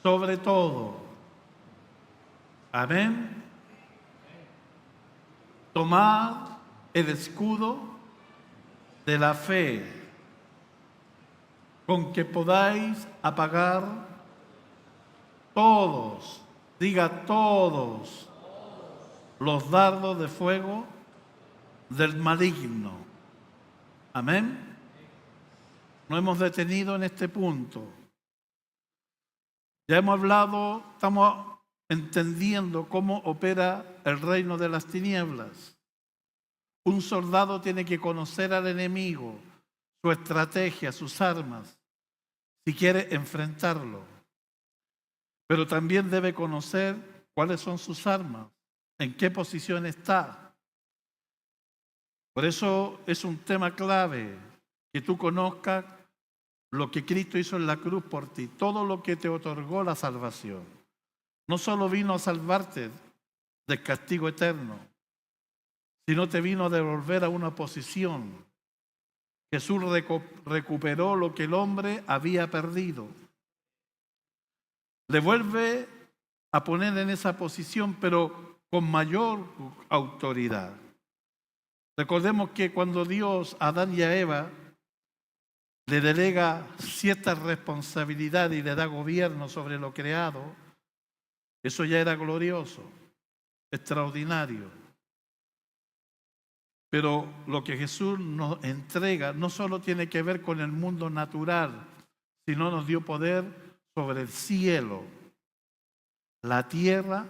sobre todo. Amén. Tomad el escudo de la fe, con que podáis apagar todos, diga todos, los dardos de fuego del maligno. Amén. Nos hemos detenido en este punto. Ya hemos hablado, estamos entendiendo cómo opera el reino de las tinieblas. Un soldado tiene que conocer al enemigo, su estrategia, sus armas, si quiere enfrentarlo. Pero también debe conocer cuáles son sus armas, en qué posición está. Por eso es un tema clave que tú conozcas lo que Cristo hizo en la cruz por ti, todo lo que te otorgó la salvación. No solo vino a salvarte del castigo eterno, sino te vino a devolver a una posición. Jesús recuperó lo que el hombre había perdido. Le vuelve a poner en esa posición, pero con mayor autoridad. Recordemos que cuando Dios a Adán y a Eva le delega cierta responsabilidad y le da gobierno sobre lo creado, eso ya era glorioso, extraordinario. Pero lo que Jesús nos entrega no solo tiene que ver con el mundo natural, sino nos dio poder sobre el cielo, la tierra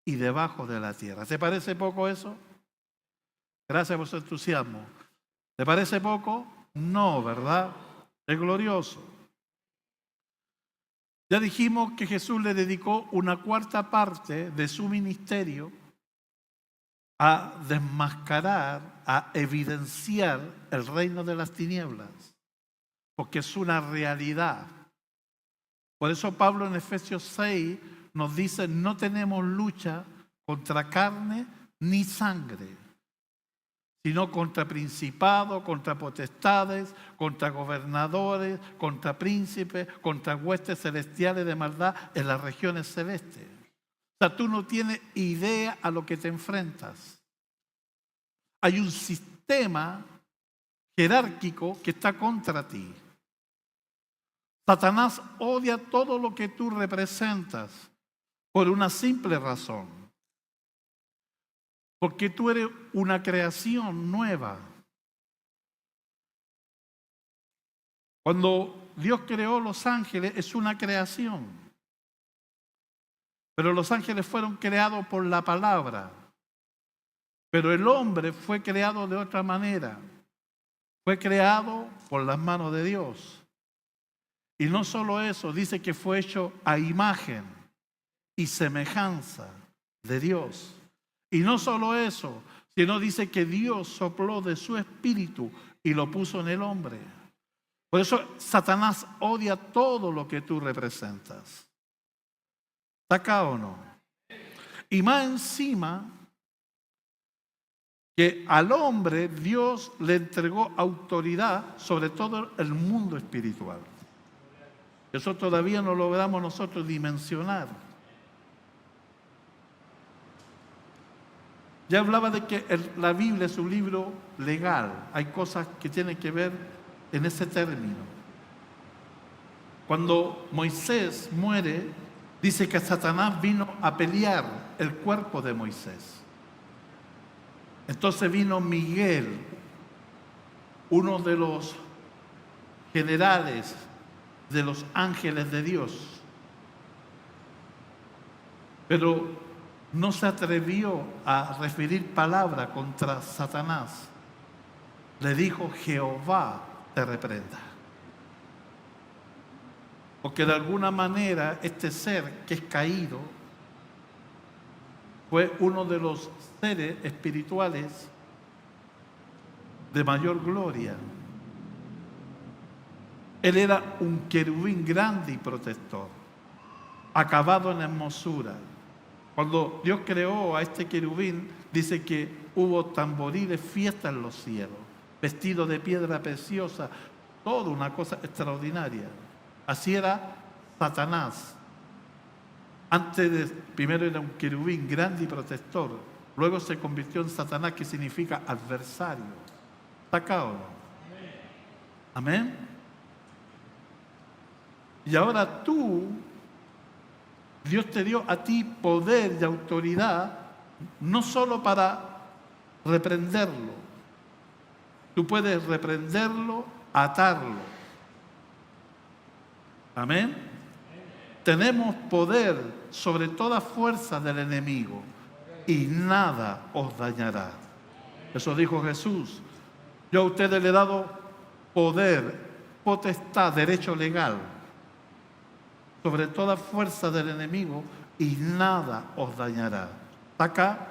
y debajo de la tierra. ¿Te parece poco eso? Gracias por su entusiasmo. ¿Te parece poco? No, ¿verdad? Es glorioso. Ya dijimos que Jesús le dedicó una cuarta parte de su ministerio a desmascarar, a evidenciar el reino de las tinieblas, porque es una realidad. Por eso Pablo en Efesios 6 nos dice, no tenemos lucha contra carne ni sangre, sino contra principados, contra potestades, contra gobernadores, contra príncipes, contra huestes celestiales de maldad en las regiones celestes. O sea, tú no tienes idea a lo que te enfrentas. Hay un sistema jerárquico que está contra ti. Satanás odia todo lo que tú representas por una simple razón. Porque tú eres una creación nueva. Cuando Dios creó los ángeles es una creación. Pero los ángeles fueron creados por la palabra. Pero el hombre fue creado de otra manera. Fue creado por las manos de Dios. Y no solo eso, dice que fue hecho a imagen y semejanza de Dios. Y no solo eso, sino dice que Dios sopló de su espíritu y lo puso en el hombre. Por eso Satanás odia todo lo que tú representas. ¿Está acá o no? Y más encima, que al hombre Dios le entregó autoridad sobre todo el mundo espiritual. Eso todavía no logramos nosotros dimensionar. Ya hablaba de que la Biblia es un libro legal. Hay cosas que tienen que ver en ese término. Cuando Moisés muere, dice que Satanás vino a pelear el cuerpo de Moisés. Entonces vino Miguel, uno de los generales de los ángeles de Dios. Pero no se atrevió a referir palabra contra Satanás. Le dijo, Jehová te reprenda. Porque de alguna manera este ser que es caído fue uno de los seres espirituales de mayor gloria. Él era un querubín grande y protector, acabado en hermosura. Cuando Dios creó a este querubín, dice que hubo tamboriles, fiesta en los cielos, vestido de piedra preciosa, toda una cosa extraordinaria. Así era Satanás. Primero era un querubín grande y protector. Luego se convirtió en Satanás, que significa adversario. ¿Está acá o no? Amén. Y ahora Dios te dio a ti poder y autoridad, no solo para reprenderlo. Tú puedes reprenderlo, atarlo. Amén. Tenemos poder sobre toda fuerza del enemigo y nada os dañará. Eso dijo Jesús. Yo a ustedes le he dado poder, potestad, derecho legal sobre toda fuerza del enemigo y nada os dañará. ¿Está acá?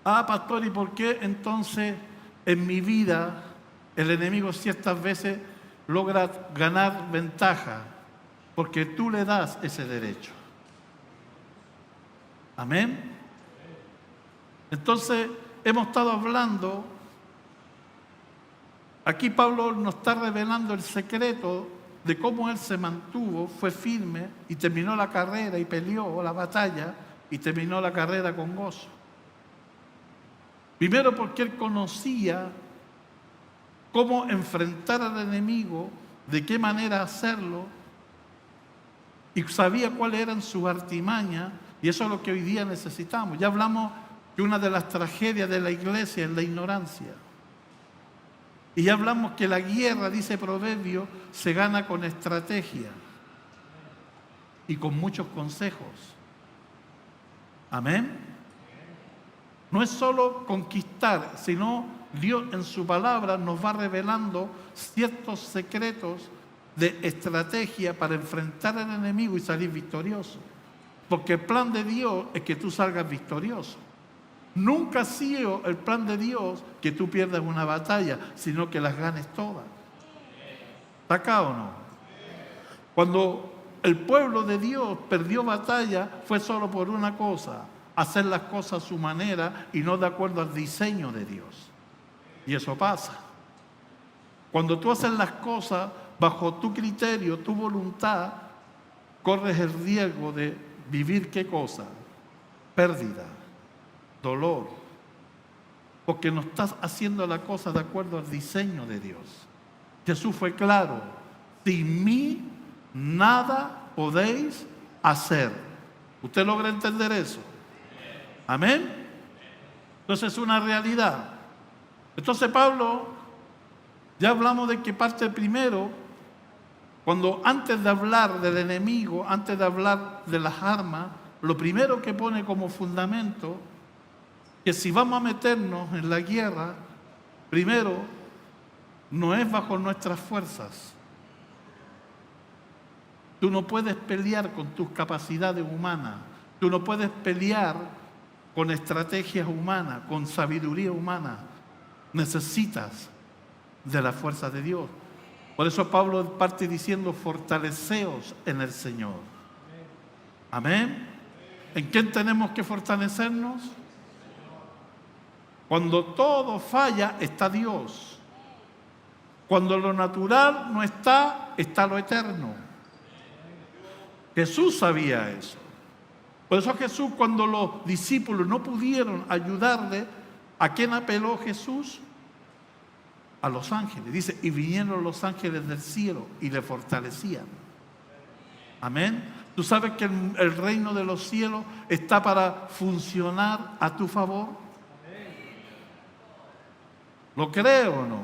Pastor, ¿y por qué entonces en mi vida el enemigo ciertas veces logra ganar ventaja? Porque tú le das ese derecho. Amén. Entonces, hemos estado hablando, aquí Pablo nos está revelando el secreto de cómo él se mantuvo, fue firme y terminó la carrera y peleó la batalla y terminó la carrera con gozo. Primero porque él conocía cómo enfrentar al enemigo, de qué manera hacerlo, y sabía cuáles eran sus artimañas, y eso es lo que hoy día necesitamos. Ya hablamos que una de las tragedias de la iglesia es la ignorancia. Y ya hablamos que la guerra, dice Proverbio, se gana con estrategia y con muchos consejos. Amén. No es solo conquistar, sino Dios en su palabra nos va revelando ciertos secretos de estrategia para enfrentar al enemigo y salir victorioso. Porque el plan de Dios es que tú salgas victorioso. Nunca ha sido el plan de Dios que tú pierdas una batalla, sino que las ganes todas. ¿Está acá o no? Cuando el pueblo de Dios perdió batalla, fue solo por una cosa: hacer las cosas a su manera y no de acuerdo al diseño de Dios. Y eso pasa. Cuando tú haces las cosas bajo tu criterio, tu voluntad, corres el riesgo de vivir ¿qué cosa? Pérdida, dolor, porque no estás haciendo la cosa de acuerdo al diseño de Dios. Jesús fue claro: sin mí nada podéis hacer. ¿Usted logra entender eso? Amén. Entonces es una realidad. Entonces Pablo, ya hablamos de que parte primero, cuando antes de hablar del enemigo, antes de hablar de las armas, lo primero que pone como fundamento, que si vamos a meternos en la guerra, primero, no es bajo nuestras fuerzas. Tú no puedes pelear con tus capacidades humanas. Tú no puedes pelear con estrategias humanas, con sabiduría humana. Necesitas de la fuerza de Dios. Por eso Pablo parte diciendo: fortaleceos en el Señor. Amén. ¿En quién tenemos que fortalecernos? Cuando todo falla, está Dios. Cuando lo natural no está, está lo eterno. Jesús sabía eso. Por eso Jesús, cuando los discípulos no pudieron ayudarle, ¿a quién apeló Jesús? A los ángeles. Dice: y vinieron los ángeles del cielo y le fortalecían. Amén. Tú sabes que el reino de los cielos está para funcionar a tu favor. ¿Lo cree o no?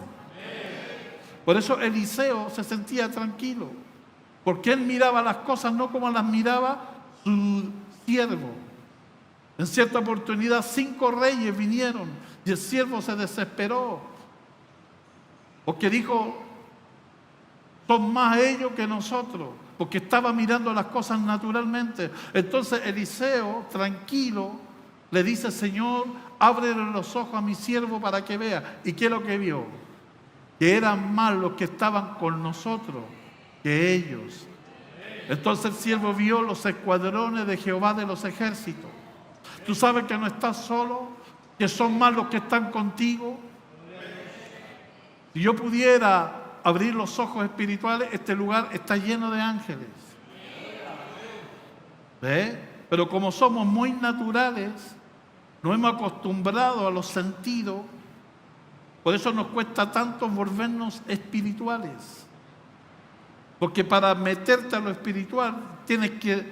Por eso Eliseo se sentía tranquilo, porque él miraba las cosas no como las miraba su siervo. En cierta oportunidad 5 reyes vinieron y el siervo se desesperó, porque dijo: son más ellos que nosotros, porque estaba mirando las cosas naturalmente. Entonces Eliseo, tranquilo, le dice: Señor, ábrele los ojos a mi siervo para que vea. ¿Y qué es lo que vio? Que eran más los que estaban con nosotros que ellos. Entonces el siervo vio los escuadrones de Jehová de los ejércitos. Tú sabes que no estás solo, que son más los que están contigo. Si yo pudiera abrir los ojos espirituales, este lugar está lleno de ángeles. ¿Ve? Pero como somos muy naturales, nos hemos acostumbrado a los sentidos, por eso nos cuesta tanto volvernos espirituales. Porque para meterte a lo espiritual tienes que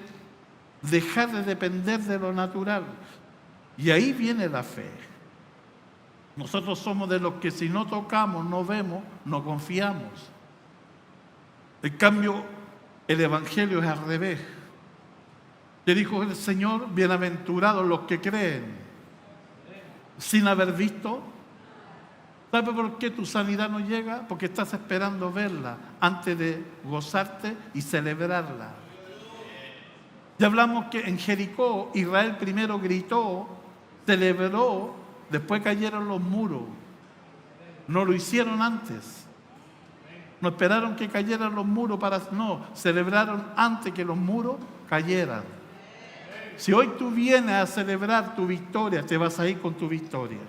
dejar de depender de lo natural. Y ahí viene la fe. Nosotros somos de los que si no tocamos, no vemos, no confiamos. En cambio, el Evangelio es al revés. Que dijo el Señor, bienaventurados los que creen sin haber visto. ¿Sabe por qué tu sanidad no llega? Porque estás esperando verla antes de gozarte y celebrarla. Ya hablamos que en Jericó Israel primero gritó, celebró, después cayeron los muros. No lo hicieron antes. No esperaron que cayeran los muros no, celebraron antes que los muros cayeran. Si hoy tú vienes a celebrar tu victoria, te vas a ir con tu victoria.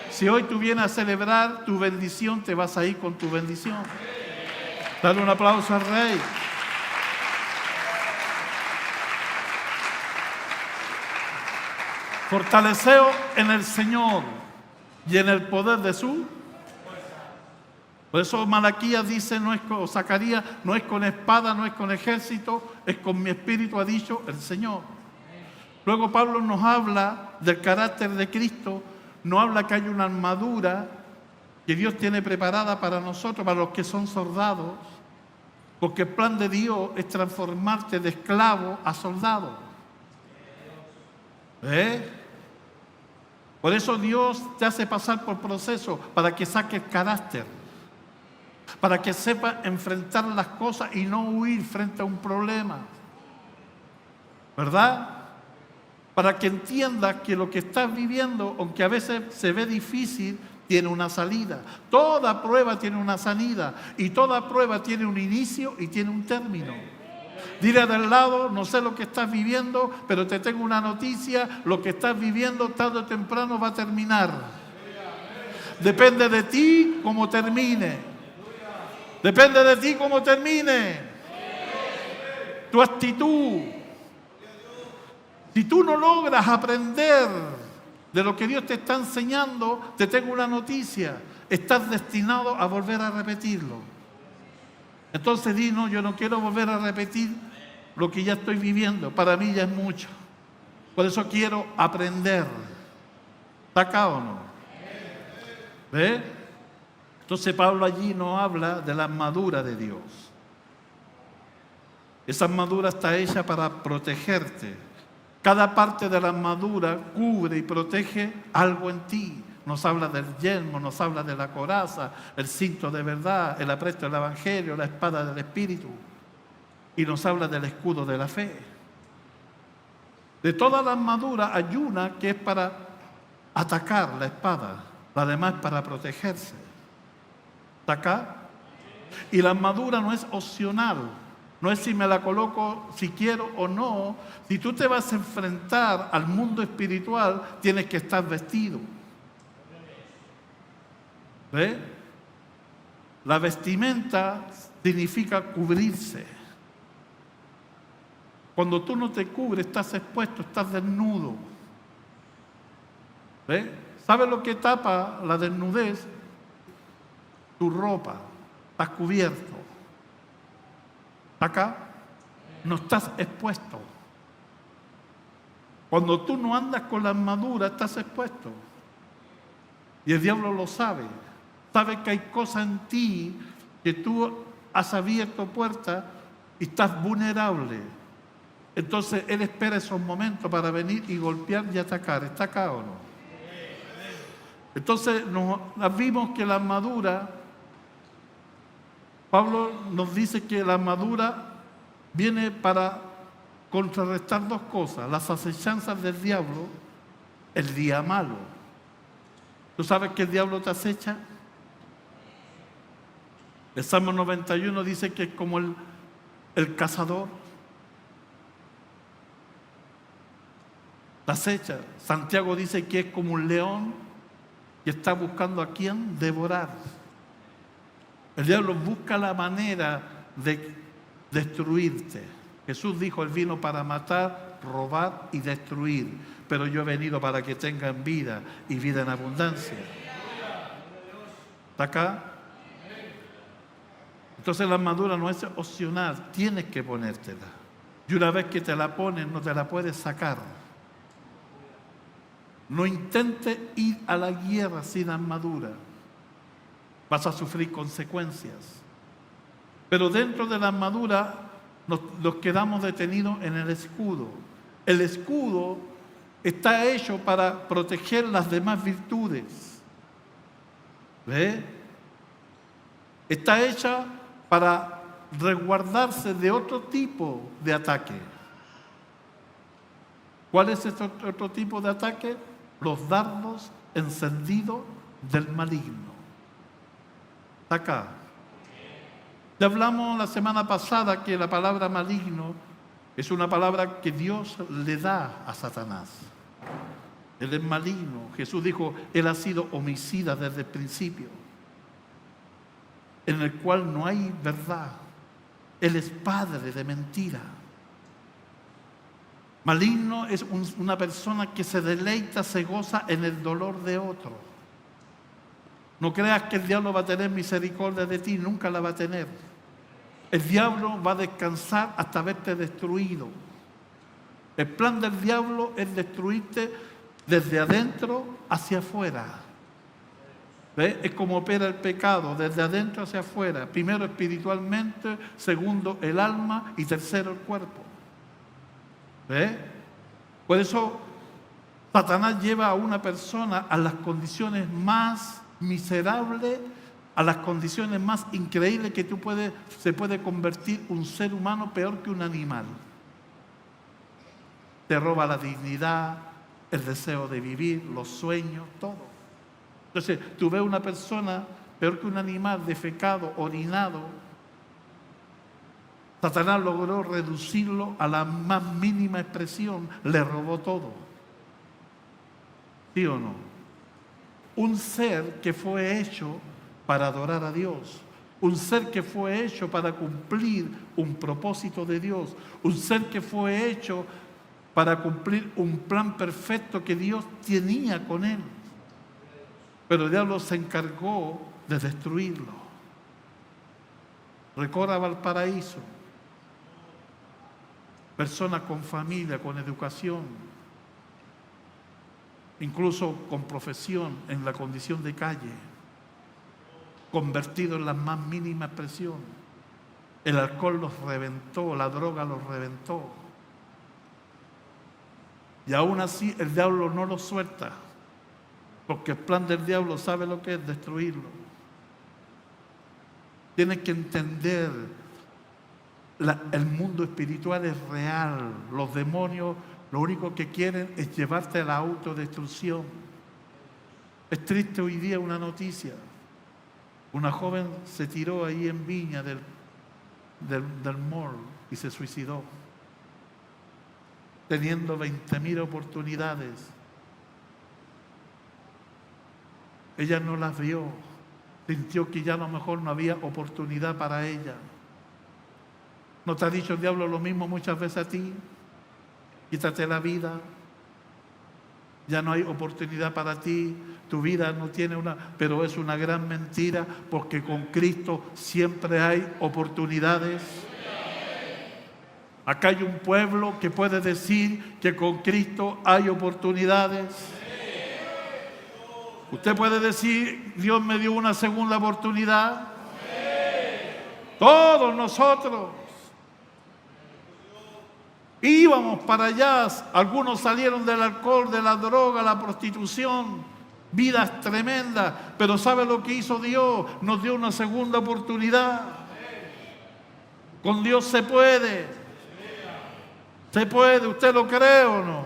Si hoy tú vienes a celebrar tu bendición, te vas a ir con tu bendición. Dale un aplauso al Rey. Fortaleceos en el Señor y en el poder de su. Por eso Malaquías dice, o Zacarías, no es con espada, no es con ejército, es con mi espíritu, ha dicho el Señor. Luego Pablo nos habla del carácter de Cristo, nos habla que hay una armadura que Dios tiene preparada para nosotros, para los que son soldados, porque el plan de Dios es transformarte de esclavo a soldado. Por eso Dios te hace pasar por procesos para que saques carácter, para que sepas enfrentar las cosas y no huir frente a un problema, ¿verdad? Para que entiendas que lo que estás viviendo, aunque a veces se ve difícil, tiene una salida. Toda prueba tiene una salida y toda prueba tiene un inicio y tiene un término. Dile del lado, no sé lo que estás viviendo, pero te tengo una noticia, lo que estás viviendo tarde o temprano va a terminar. Depende de ti cómo termine. Depende de ti cómo termine. Tu actitud. Si tú no logras aprender de lo que Dios te está enseñando, te tengo una noticia. Estás destinado a volver a repetirlo. Entonces di, no, yo no quiero volver a repetir lo que ya estoy viviendo. Para mí ya es mucho. Por eso quiero aprender. ¿Está acá o no? ¿Ve? Entonces Pablo allí nos habla de la armadura de Dios. Esa armadura está hecha para protegerte. Cada parte de la armadura cubre y protege algo en ti. Nos habla del yelmo, nos habla de la coraza, el cinto de verdad, el apresto del Evangelio, la espada del Espíritu. Y nos habla del escudo de la fe. De toda la armadura hay una que es para atacar, la espada. La demás para protegerse. ¿Está acá? Y la armadura no es opcional. No es si me la coloco, si quiero o no. Si tú te vas a enfrentar al mundo espiritual, tienes que estar vestido. ¿Ve? La vestimenta significa cubrirse. Cuando tú no te cubres, estás expuesto, estás desnudo. ¿Ve? ¿Sabes lo que tapa la desnudez? Tu ropa. Estás cubierto. Acá no estás expuesto. Cuando tú no andas con la armadura, estás expuesto. Y el diablo lo sabe. Sabe que hay cosas en ti que tú has abierto puertas y estás vulnerable. Entonces él espera esos momentos para venir y golpear y atacar. ¿Está acá o no? Entonces nos vimos que la armadura, Pablo nos dice que la armadura viene para contrarrestar dos cosas: las acechanzas del diablo, el día malo. ¿Tú sabes que el diablo te acecha? El Salmo 91 dice que es como el cazador. La acecha. Santiago dice que es como un león que está buscando a quién devorar. El diablo busca la manera de destruirte. Jesús dijo, Él vino para matar, robar y destruir, pero yo he venido para que tengan vida y vida en abundancia. ¿Está acá? Entonces la armadura no es opcional, tienes que ponértela. Y una vez que te la pones, no te la puedes sacar. No intentes ir a la guerra sin armadura. Vas a sufrir consecuencias. Pero dentro de la armadura nos quedamos detenidos en el escudo. El escudo está hecho para proteger las demás virtudes. ¿Ve? Está hecha para resguardarse de otro tipo de ataque. ¿Cuál es este otro tipo de ataque? Los dardos encendidos del maligno. Está acá. Ya hablamos la semana pasada que la palabra maligno es una palabra que Dios le da a Satanás. Él es maligno. Jesús dijo, Él ha sido homicida desde el principio, en el cual no hay verdad. Él es padre de mentira. Maligno es una persona que se deleita, se goza en el dolor de otro. No creas que el diablo va a tener misericordia de ti, nunca la va a tener. El diablo va a descansar hasta verte destruido. El plan del diablo es destruirte desde adentro hacia afuera. ¿Ves? Es como opera el pecado, desde adentro hacia afuera. Primero espiritualmente, segundo el alma y tercero el cuerpo. ¿Ves? Por eso Satanás lleva a una persona a las condiciones más miserables, a las condiciones más increíbles que se puede convertir un ser humano peor que un animal. Te roba la dignidad, el deseo de vivir, los sueños, todo. Entonces, tú ves una persona peor que un animal, defecado, orinado. Satanás logró reducirlo a la más mínima expresión, le robó todo. ¿Sí o no? Un ser que fue hecho para adorar a Dios, un ser que fue hecho para cumplir un propósito de Dios, un ser que fue hecho para cumplir un plan perfecto que Dios tenía con él. Pero el diablo se encargó de destruirlo. Recorra Valparaíso. Personas con familia, con educación, incluso con profesión en la condición de calle, convertidos en la más mínima expresión. El alcohol los reventó, la droga los reventó. Y aún así el diablo no los suelta, porque el plan del diablo sabe lo que es destruirlo. Tienes que entender, el mundo espiritual es real. Los demonios lo único que quieren es llevarte a la autodestrucción. Es triste hoy día una noticia. Una joven se tiró ahí en Viña del mall y se suicidó, teniendo 20.000 oportunidades. Ella no las vio, sintió que ya a lo mejor no había oportunidad para ella. ¿No te ha dicho el diablo lo mismo muchas veces a ti? Quítate la vida, ya no hay oportunidad para ti, tu vida no tiene pero es una gran mentira, porque con Cristo siempre hay oportunidades. Acá hay un pueblo que puede decir que con Cristo hay oportunidades. Usted puede decir, Dios me dio una segunda oportunidad. Todos nosotros íbamos para allá, algunos salieron del alcohol, de la droga, la prostitución, vidas tremendas, pero ¿sabe lo que hizo Dios? Nos dio una segunda oportunidad. Con Dios se puede. Se puede, ¿usted lo cree o no?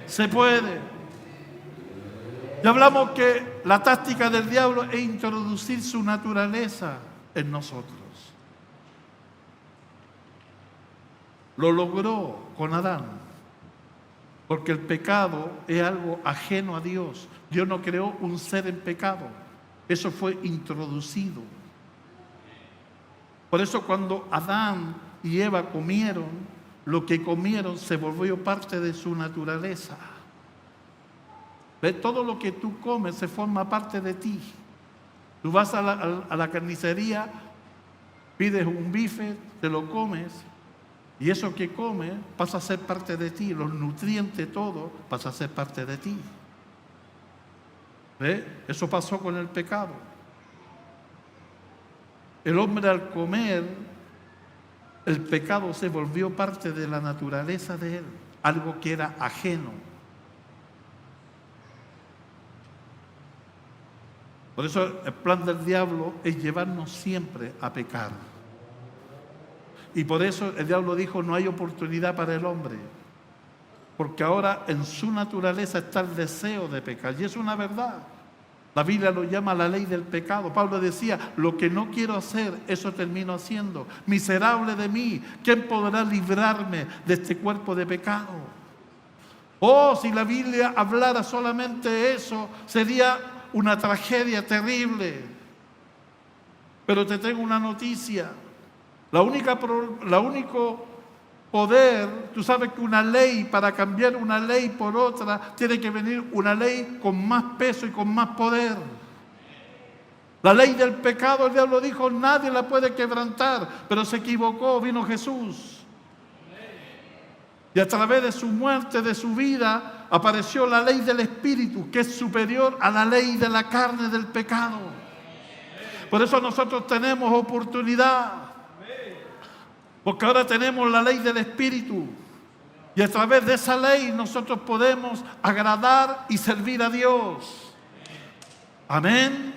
Se puede. Ya hablamos que la táctica del diablo es introducir su naturaleza en nosotros. Lo logró con Adán, porque el pecado es algo ajeno a Dios. Dios no creó un ser en pecado, eso fue introducido. Por eso cuando Adán y Eva comieron, lo que comieron se volvió parte de su naturaleza. ¿Ves? Todo lo que tú comes se forma parte de ti. Tú vas a la carnicería, pides un bife, te lo comes, y eso que comes pasa a ser parte de ti. Los nutrientes, todo, pasa a ser parte de ti. ¿Ves? Eso pasó con el pecado. El hombre al comer, el pecado se volvió parte de la naturaleza de él, algo que era ajeno. Por eso el plan del diablo es llevarnos siempre a pecar. Y por eso el diablo dijo, no hay oportunidad para el hombre, porque ahora en su naturaleza está el deseo de pecar, y es una verdad. La Biblia lo llama la ley del pecado. Pablo decía, lo que no quiero hacer, eso termino haciendo. Miserable de mí, ¿quién podrá librarme de este cuerpo de pecado? Oh, si la Biblia hablara solamente eso, sería una tragedia terrible. Pero te tengo una noticia. La único poder, tú sabes que una ley, para cambiar una ley por otra, tiene que venir una ley con más peso y con más poder. La ley del pecado, el diablo dijo, nadie la puede quebrantar, pero se equivocó, vino Jesús. Y a través de su muerte, de su vida, apareció la ley del Espíritu, que es superior a la ley de la carne del pecado. Por eso nosotros tenemos oportunidad. Porque ahora tenemos la ley del Espíritu. Y a través de esa ley nosotros podemos agradar y servir a Dios. Amén.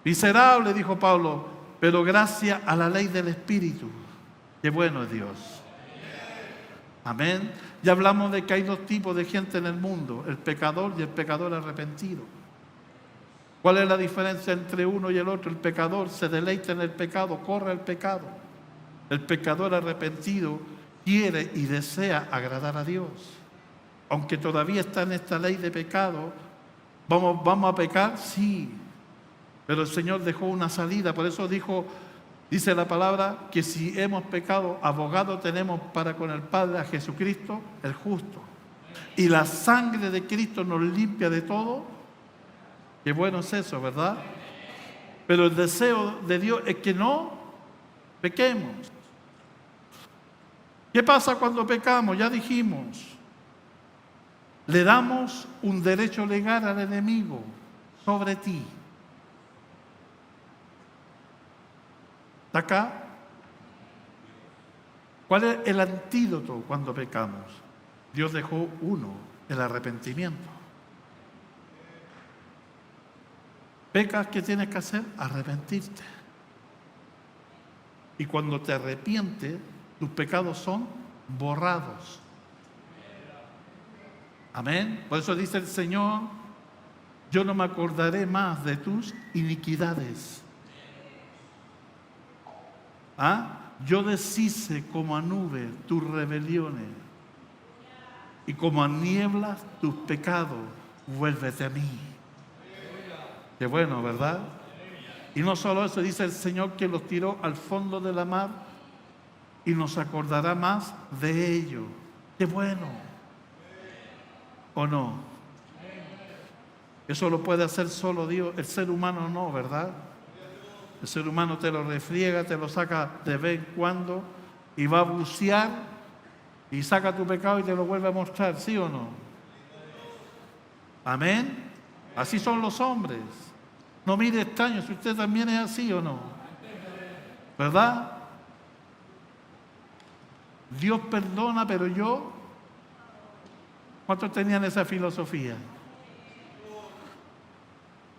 Miserable, dijo Pablo, pero gracias a la ley del Espíritu. Qué bueno es Dios. Amén. Ya hablamos de que hay dos tipos de gente en el mundo, el pecador y el pecador arrepentido. ¿Cuál es la diferencia entre uno y el otro? El pecador se deleita en el pecado, corre al pecado. El pecador arrepentido quiere y desea agradar a Dios. Aunque todavía está en esta ley de pecado, ¿vamos a pecar? Sí. Pero el Señor dejó una salida. Por eso dice la palabra, que si hemos pecado, abogado tenemos para con el Padre a Jesucristo, el justo. Y la sangre de Cristo nos limpia de todo. Qué bueno es eso, ¿verdad? Pero el deseo de Dios es que no pequemos. ¿Qué pasa cuando pecamos? Ya dijimos, le damos un derecho legal al enemigo sobre ti. ¿Está acá? ¿Cuál es el antídoto cuando pecamos? Dios dejó uno, el arrepentimiento. Pecas, ¿qué tienes que hacer? Arrepentirte. Y cuando te arrepientes, tus pecados son borrados. Amén. Por eso dice el Señor, yo no me acordaré más de tus iniquidades. Yo deshice como a nube tus rebeliones y como a nieblas tus pecados, vuélvete a mí. Qué bueno, ¿verdad? Y no solo eso, dice el Señor que los tiró al fondo de la mar y nos acordará más de ello. Qué bueno. ¿O no? Eso lo puede hacer solo Dios, el ser humano no, ¿verdad? El ser humano te lo refriega, te lo saca de vez en cuando y va a bucear y saca tu pecado y te lo vuelve a mostrar, ¿sí o no? Amén. Así son los hombres. No mire extraño si usted también es así o no. ¿Verdad? Dios perdona, pero yo... ¿Cuántos tenían esa filosofía?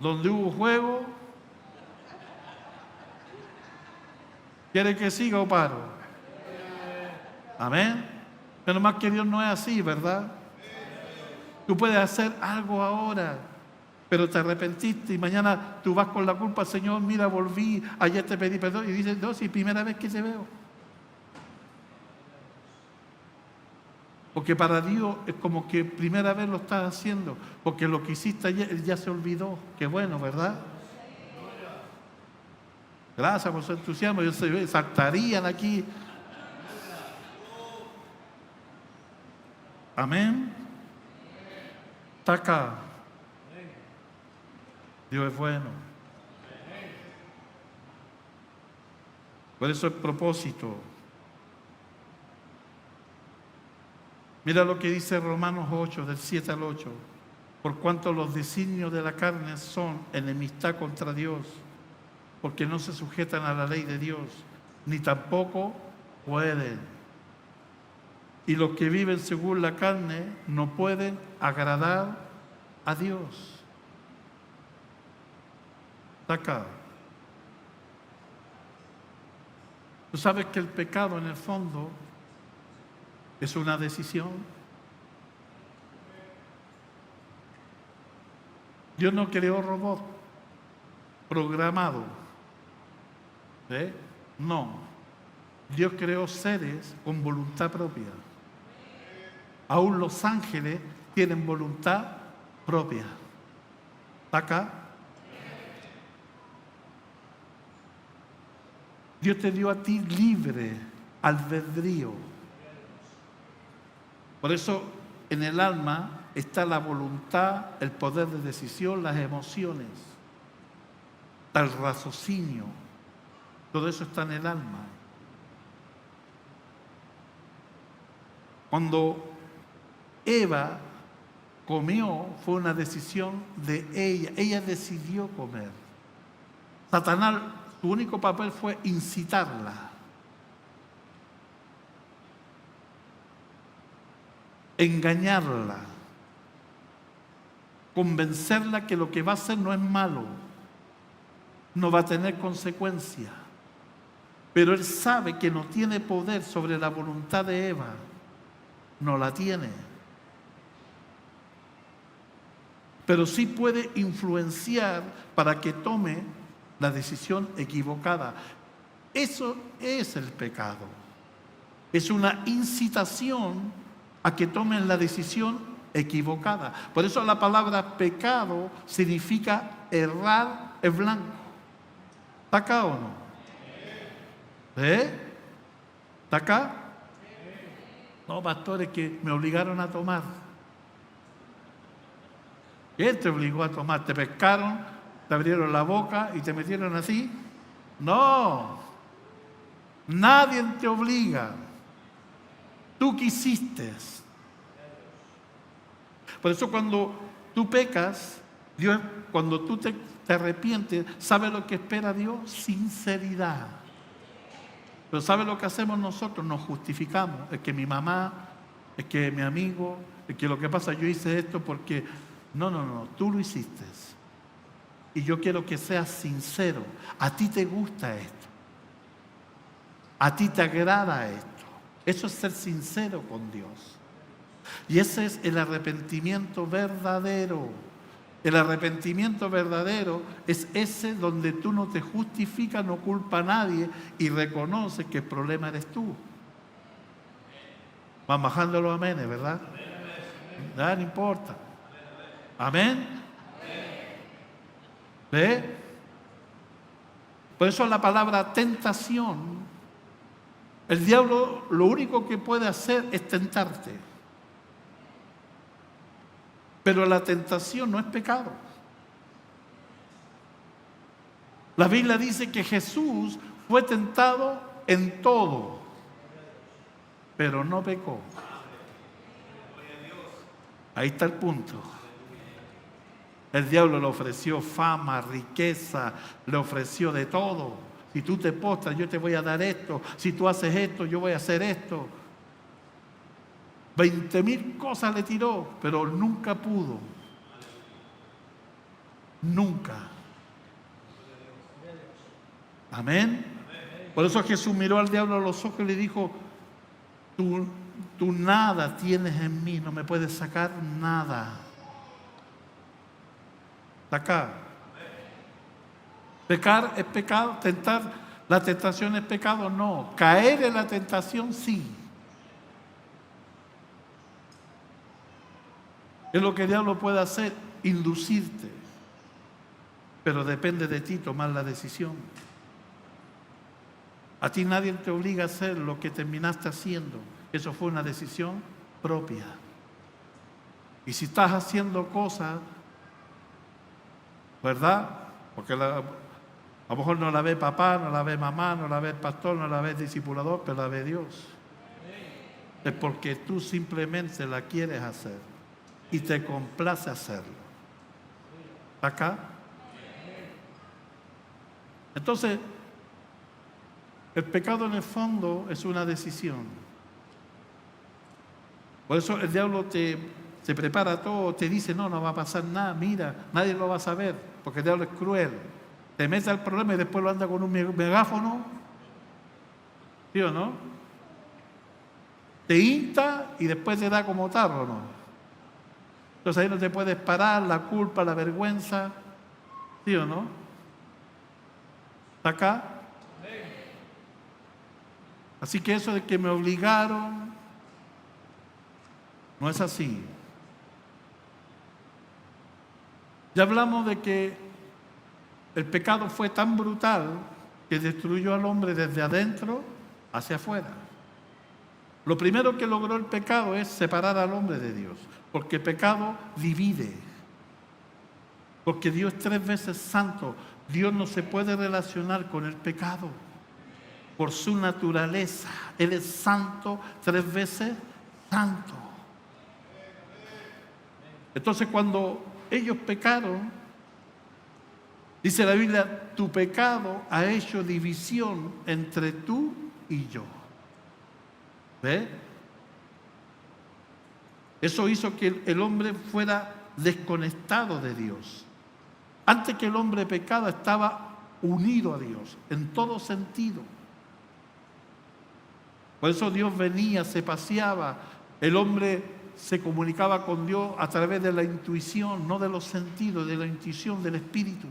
Donde hubo juego, ¿quiere que siga o paro? Amén. Pero más que Dios no es así, ¿verdad? Tú puedes hacer algo ahora, pero te arrepentiste y mañana tú vas con la culpa, Señor, mira, volví, ayer te pedí perdón, y dices, no, si primera vez que te veo. Porque para Dios es como que primera vez lo estás haciendo, porque lo que hiciste ayer, Él ya se olvidó. Qué bueno, ¿verdad? Gracias por su entusiasmo. Ellos se saltarían aquí Amén. Está acá. Dios es bueno. Por eso el propósito. Mira lo que dice Romanos 8, del 7 al 8. Por cuanto los designios de la carne son enemistad contra Dios, porque no se sujetan a la ley de Dios, ni tampoco pueden. Y los que viven según la carne no pueden agradar a Dios. Está acá. Tú sabes que el pecado en el fondo es una decisión. Dios no creó robots programados. No. Dios creó seres con voluntad propia. Aún los ángeles tienen voluntad propia. ¿Está acá? Dios te dio a ti libre albedrío. Por eso en el alma está la voluntad, el poder de decisión, las emociones, está el raciocinio. Todo eso está en el alma. Cuando Eva comió, fue una decisión de ella. Ella decidió comer. Satanás, su único papel fue incitarla. Engañarla. Convencerla que lo que va a hacer no es malo. No va a tener consecuencia. Pero él sabe que no tiene poder sobre la voluntad de Eva. No la tiene. Pero sí puede influenciar para que tome la decisión equivocada. Eso es el pecado. Es una incitación a que tomen la decisión equivocada. Por eso la palabra pecado significa errar en blanco. ¿Está acá o no? ¿Está acá? No, pastores, que me obligaron a tomar. ¿Quién te obligó a tomar? ¿Te pescaron? ¿Te abrieron la boca y te metieron así? No. Nadie te obliga. Tú quisiste. Por eso cuando tú pecas, Dios, cuando tú te arrepientes, ¿sabe lo que espera Dios? Sinceridad. Pero ¿sabe lo que hacemos nosotros? Nos justificamos. Es que mi mamá, es que mi amigo, es que lo que pasa, yo hice esto porque... No, tú lo hiciste. Y yo quiero que seas sincero. A ti te gusta esto. A ti te agrada esto. Eso es ser sincero con Dios. Y ese es el arrepentimiento verdadero. El arrepentimiento verdadero es ese donde tú no te justificas, no culpa a nadie y reconoces que el problema eres tú. Van bajando los amenes, ¿verdad? No importa. Amén. ¿Ve? Por eso la palabra tentación, el diablo lo único que puede hacer es tentarte. Pero la tentación no es pecado. La Biblia dice que Jesús fue tentado en todo, pero no pecó. Ahí está el punto. El diablo le ofreció fama, riqueza, le ofreció de todo. Si tú te postras, yo te voy a dar esto. Si tú haces esto, yo voy a hacer esto. 20,000 cosas le tiró, pero nunca pudo. Nunca. Amén. Por eso Jesús miró al diablo a los ojos y le dijo, tú nada tienes en mí, no me puedes sacar nada. Acá. Pecar es pecado, tentar, la tentación es pecado, no. Caer en la tentación, sí. Es lo que el diablo puede hacer, inducirte. Pero depende de ti tomar la decisión. A ti nadie te obliga a hacer lo que terminaste haciendo. Eso fue una decisión propia. Y si estás haciendo cosas, ¿verdad? Porque a lo mejor no la ve papá, no la ve mamá, no la ve el pastor, no la ve el discipulador, pero la ve Dios. Es porque tú simplemente la quieres hacer y te complace hacerlo. ¿Está acá? Entonces, el pecado en el fondo es una decisión. Por eso el diablo se prepara todo, te dice, no va a pasar nada, mira, nadie lo va a saber, porque el diablo es cruel. Te mete al problema y después lo anda con un megáfono, ¿sí o no? Te hinta y después te da como tarro, ¿no? Entonces ahí no te puedes parar, la culpa, la vergüenza, ¿sí o no? ¿Está acá? Así que eso de que me obligaron, no es así. Ya hablamos de que el pecado fue tan brutal que destruyó al hombre desde adentro hacia afuera. Lo primero que logró el pecado es separar al hombre de Dios, porque el pecado divide. Porque Dios es 3 veces santo. Dios no se puede relacionar con el pecado por su naturaleza. Él es santo, 3 veces santo. Entonces cuando ellos pecaron, dice la Biblia, tu pecado ha hecho división entre tú y yo. ¿Ve? Eso hizo que el hombre fuera desconectado de Dios. Antes que el hombre pecado estaba unido a Dios en todo sentido. Por eso Dios venía, se paseaba, el hombre se comunicaba con Dios a través de la intuición, no de los sentidos, de la intuición del espíritu.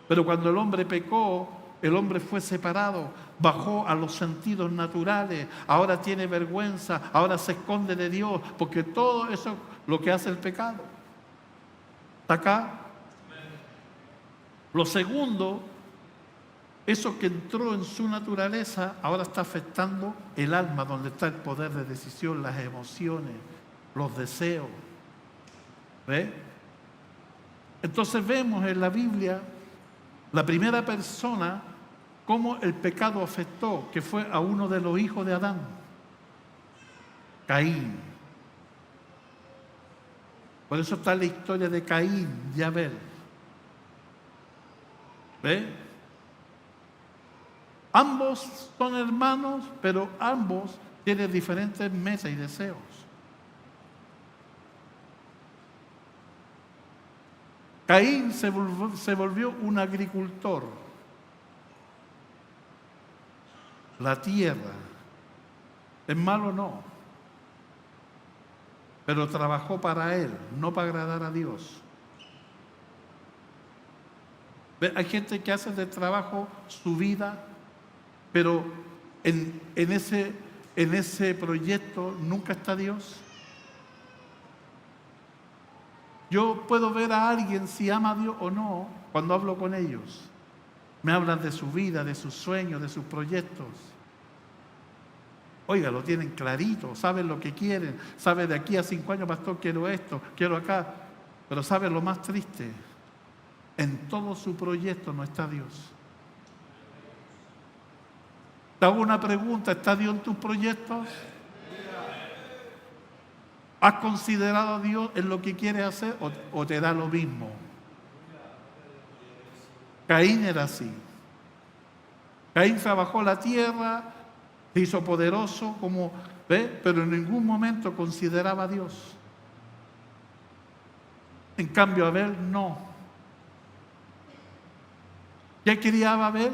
Pero cuando el hombre pecó, el hombre fue separado, bajó a los sentidos naturales, ahora tiene vergüenza, ahora se esconde de Dios, porque todo eso es lo que hace el pecado. ¿Está acá? Lo segundo, eso que entró en su naturaleza, ahora está afectando el alma, donde está el poder de decisión, las emociones, los deseos. ¿Ve? Entonces vemos en la Biblia la primera persona cómo el pecado afectó, que fue a uno de los hijos de Adán, Caín. Por eso está la historia de Caín y Abel. ¿Ve? Ambos son hermanos, pero ambos tienen diferentes metas y deseos. Caín se volvió un agricultor. La tierra, ¿es malo? No. Pero trabajó para él, no para agradar a Dios. Hay gente que hace de trabajo su vida, pero en ese proyecto nunca está Dios. Yo puedo ver a alguien si ama a Dios o no cuando hablo con ellos. Me hablan de su vida, de sus sueños, de sus proyectos. Oiga, lo tienen clarito, saben lo que quieren, saben de aquí a 5 años, pastor, quiero esto, quiero acá. Pero saben lo más triste, en todo su proyecto no está Dios. Te hago una pregunta, ¿está Dios en tus proyectos? ¿Has considerado a Dios en lo que quieres hacer o te da lo mismo? Caín era así. Caín trabajó la tierra, se hizo poderoso, pero en ningún momento consideraba a Dios. En cambio, Abel no. ¿Qué criaba Abel?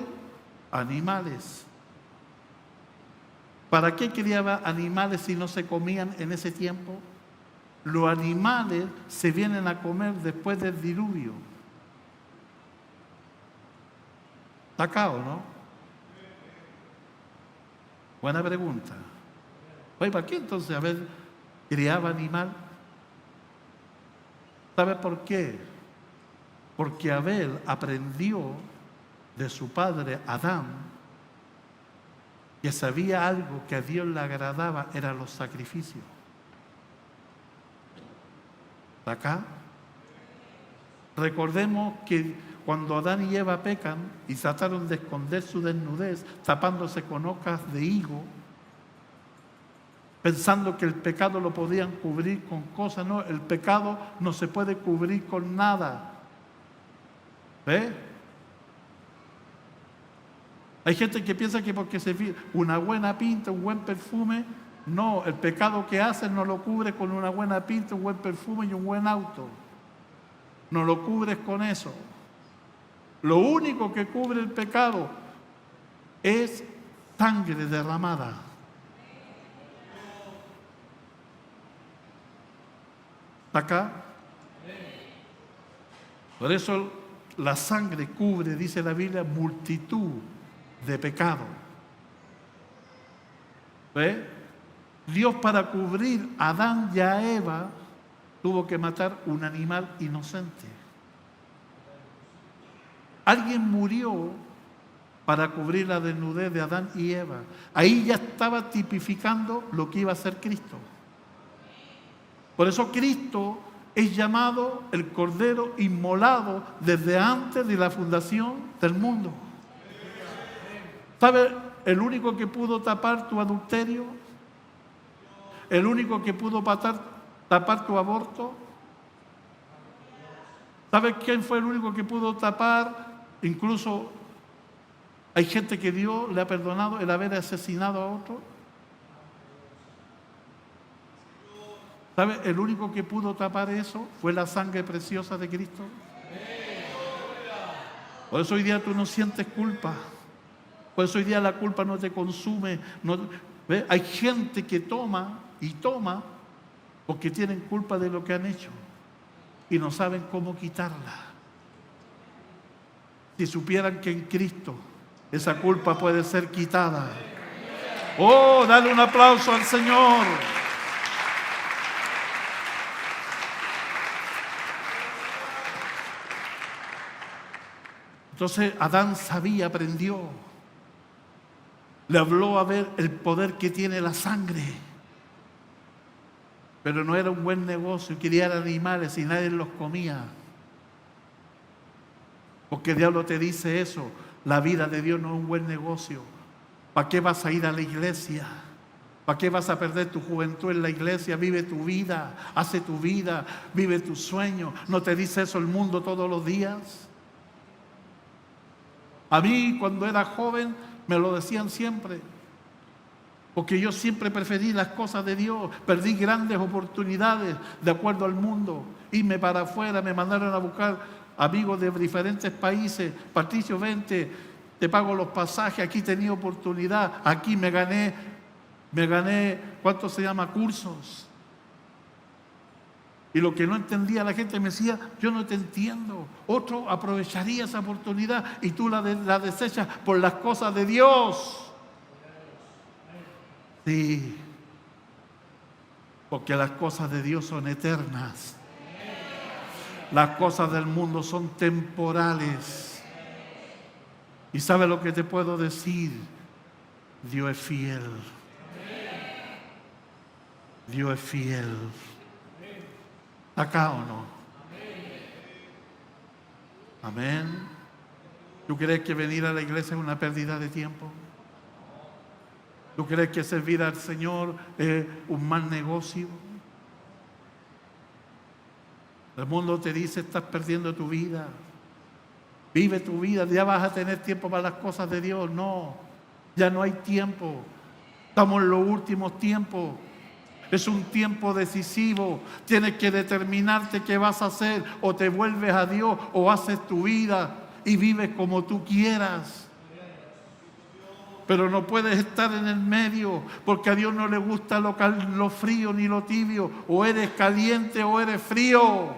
Animales. ¿Para qué criaba animales si no se comían en ese tiempo? Los animales se vienen a comer después del diluvio. ¿Está acá o no? Buena pregunta. Oye, ¿para qué entonces Abel criaba animal? ¿Sabe por qué? Porque Abel aprendió de su padre Adán que sabía algo que a Dios le agradaba, eran los sacrificios. ¿Está acá? Recordemos que cuando Adán y Eva pecan y trataron de esconder su desnudez, tapándose con hojas de higo, pensando que el pecado lo podían cubrir con cosas, no, el pecado no se puede cubrir con nada. ¿Ve? Hay gente que piensa que porque se fija una buena pinta, un buen perfume, no, el pecado que hacen no lo cubre con una buena pinta, un buen perfume y un buen auto. No lo cubres con eso. Lo único que cubre el pecado es sangre derramada. ¿Está acá? Por eso la sangre cubre, dice la Biblia, multitud de pecados. ¿Ve? Dios, para cubrir a Adán y a Eva, tuvo que matar un animal inocente. Alguien murió para cubrir la desnudez de Adán y Eva. Ahí ya estaba tipificando lo que iba a ser Cristo. Por eso Cristo es llamado el Cordero inmolado desde antes de la fundación del mundo. ¿Sabe el único que pudo tapar tu adulterio? ¿El único que pudo tapar tu aborto? ¿Sabes quién fue el único que pudo tapar? Incluso hay gente que Dios le ha perdonado el haber asesinado a otro. ¿Sabes? El único que pudo tapar eso fue la sangre preciosa de Cristo. Por eso hoy día tú no sientes culpa. Por eso hoy día la culpa no te consume. ¿Ve? Hay gente que toma y toma porque tienen culpa de lo que han hecho y no saben cómo quitarla. Si supieran que en Cristo esa culpa puede ser quitada. Oh, dale un aplauso al Señor. Entonces Adán sabía, aprendió. Le habló a ver el poder que tiene la sangre. Pero no era un buen negocio, criar animales y nadie los comía. Porque el diablo te dice eso, la vida de Dios no es un buen negocio. ¿Para qué vas a ir a la iglesia? ¿Para qué vas a perder tu juventud en la iglesia? Vive tu vida, hace tu vida, vive tus sueños. ¿No te dice eso el mundo todos los días? A mí cuando era joven me lo decían siempre, porque yo siempre preferí las cosas de Dios, perdí grandes oportunidades de acuerdo al mundo, irme para afuera, me mandaron a buscar amigos de diferentes países. Patricio, vente, te pago los pasajes, aquí tenía oportunidad, aquí me gané, ¿cuánto se llama? Cursos. Y lo que no entendía la gente me decía, yo no te entiendo. Otro aprovecharía esa oportunidad y tú la desechas por las cosas de Dios. Sí, porque las cosas de Dios son eternas. Las cosas del mundo son temporales. ¿Y sabe lo que te puedo decir? Dios es fiel. Dios es fiel. ¿Acá o no? Amén. ¿Tú crees que venir a la iglesia es una pérdida de tiempo? ¿Tú crees que servir al Señor es un mal negocio? El mundo te dice, estás perdiendo tu vida. Vive tu vida, ya vas a tener tiempo para las cosas de Dios. No, ya no hay tiempo. Estamos en los últimos tiempos. Es un tiempo decisivo. Tienes que determinarte qué vas a hacer. O te vuelves a Dios o haces tu vida y vives como tú quieras. Pero no puedes estar en el medio, porque a Dios no le gusta lo frío ni lo tibio. O eres caliente o eres frío.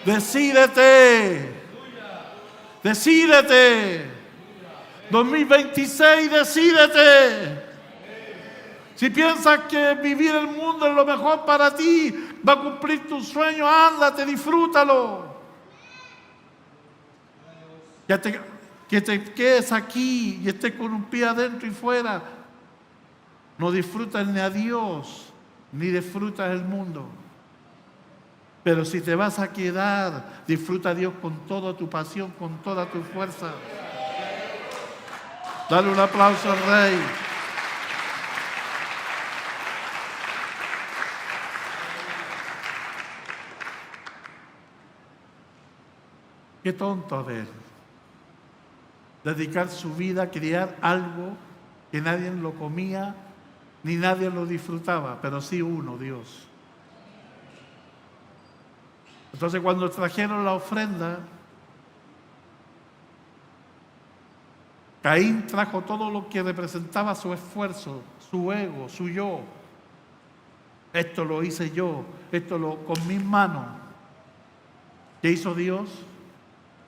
Decídete. Decídete. 2026, decídete. Si piensas que vivir el mundo es lo mejor para ti, va a cumplir tus sueños, ándate, disfrútalo. Que te quedes aquí y estés con un pie adentro y fuera. No disfrutas ni a Dios, ni disfrutas el mundo. Pero si te vas a quedar, disfruta a Dios con toda tu pasión, con toda tu fuerza. Dale un aplauso al Rey. Qué tonto Abel. Dedicar su vida a criar algo que nadie lo comía, ni nadie lo disfrutaba, pero sí uno, Dios. Entonces cuando trajeron la ofrenda, Caín trajo todo lo que representaba su esfuerzo, su ego, su yo. Esto lo hice yo, con mis manos. ¿Qué hizo Dios?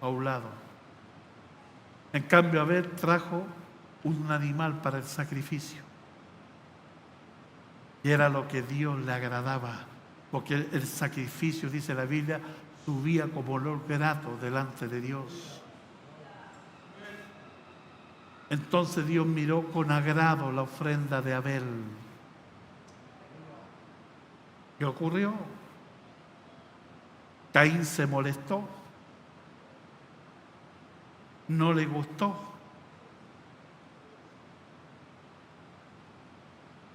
A un lado. En cambio, Abel trajo un animal para el sacrificio. Y era lo que Dios le agradaba, porque el sacrificio, dice la Biblia, subía como olor grato delante de Dios. Entonces Dios miró con agrado la ofrenda de Abel. ¿Qué ocurrió? Caín se molestó, no le gustó,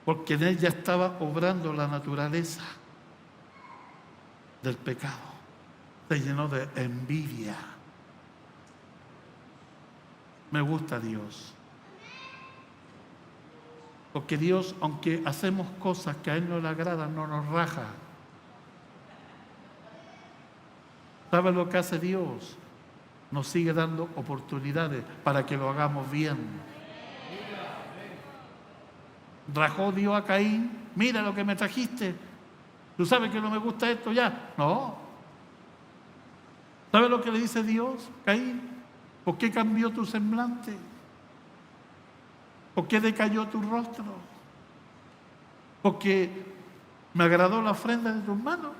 porque en él ya estaba obrando la naturaleza del pecado. Se llenó de envidia. Me gusta Dios. Porque Dios, aunque hacemos cosas que a Él no le agradan, no nos raja. ¿Sabe lo que hace Dios? Nos sigue dando oportunidades para que lo hagamos bien. Rajó Dios a Caín, mira lo que me trajiste. ¿Tú sabes que no me gusta esto ya? No. ¿Sabe lo que le dice Dios, Caín? ¿Por qué cambió tu semblante? ¿Por qué decayó tu rostro? Porque me agradó la ofrenda de tus manos.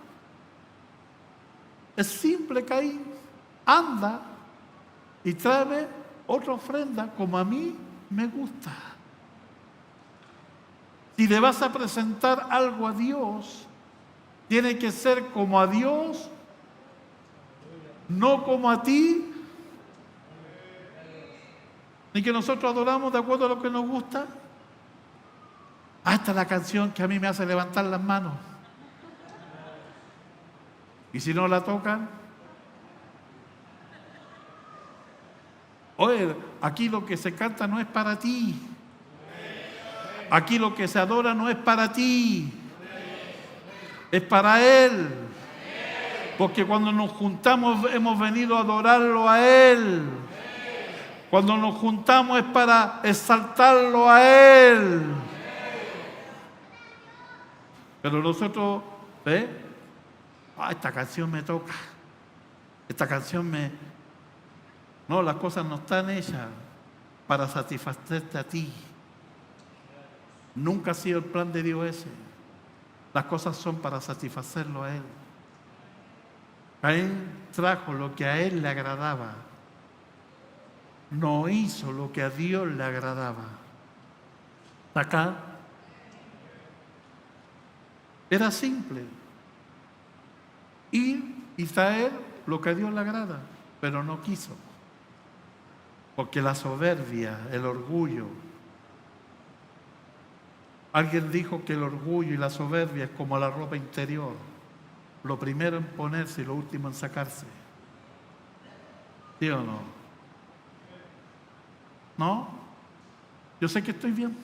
Es simple, Caín. Anda y tráeme otra ofrenda como a mí me gusta. Si le vas a presentar algo a Dios, tiene que ser como a Dios, no como a ti, ni que nosotros adoramos de acuerdo a lo que nos gusta. Esta es la canción que a mí me hace levantar las manos. Y si no la tocan, oye, aquí lo que se canta no es para ti. Aquí lo que se adora no es para ti. Es para Él. Porque cuando nos juntamos hemos venido a adorarlo a Él. Cuando nos juntamos es para exaltarlo a Él. Pero nosotros, ¿ves? Esta canción me toca. Esta canción me... No, las cosas no están hechas para satisfacerte a ti. Nunca ha sido el plan de Dios ese. Las cosas son para satisfacerlo a Él. Caín trajo lo que a Él le agradaba. No hizo lo que a Dios le agradaba. Acá era simple. Ir y traer lo que a Dios le agrada, pero no quiso. Porque la soberbia, el orgullo. Alguien dijo que el orgullo y la soberbia es como la ropa interior. Lo primero en ponerse y lo último en sacarse. ¿Sí o no? ¿No? Yo sé que estoy bien.